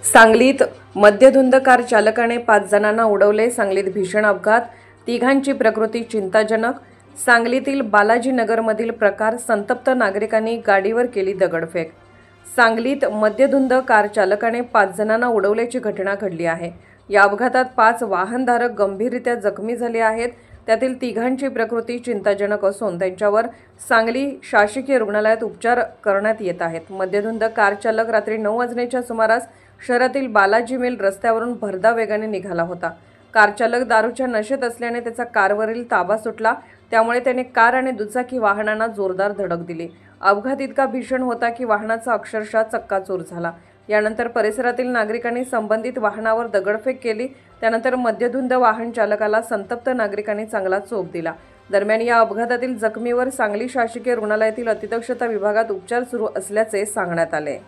सांगलीत मद्यधुंद कार चालकाने 5 जणांना उडवले। सांगलीत भीषण अपघात, तिघांची प्रकृती चिंताजनक। सांगलीतील बालाजी नगरमधील प्रकार, संतप्त नागरिकांनी गाडीवर केली दगडफेक। सांगलीत मद्यधुंद कार चालकाने 5 जणांना उडवल्याची घटना घडली आहे। या अपघातात 5 वाहनधारक गंभीररित्या जखमी झाले आहेत। त्यातील तिघांची प्रकृती चिंताजनक असून त्यांच्यावर सांगली शासकीय रुग्णालयात उपचार करण्यात येत आहेत। मद्यधुंद कार चालक रात्री 9 वाजण्याच्या सुमारास शहरातील बालाजी मिल रस्त्यावरून भरधाव वेगाने निघाला होता। कार चालक दारूच्या नशेत असल्याने त्याचा कारवरील ताबा सुटला, त्यामुळे त्याने कार आणि दुचाकी वाहनांना जोरदार धडक दिली। अपघात इतका भीषण होता की वाहनाचा अक्षरशः चक्काचूर झाला। यानंतर परिसरातील नागरिकांनी संबंधित वाहनावर दगडफेक केली। त्यानंतर मद्यधुंद वाहन चालकाला संतप्त नागरिकांनी चांगला चोप दिला। दरम्यान या अपघातातील जखमीवर सांगली शासकीय रुग्णालयातील अतिदक्षता विभागात उपचार सुरू असल्याचे सांगण्यात आले।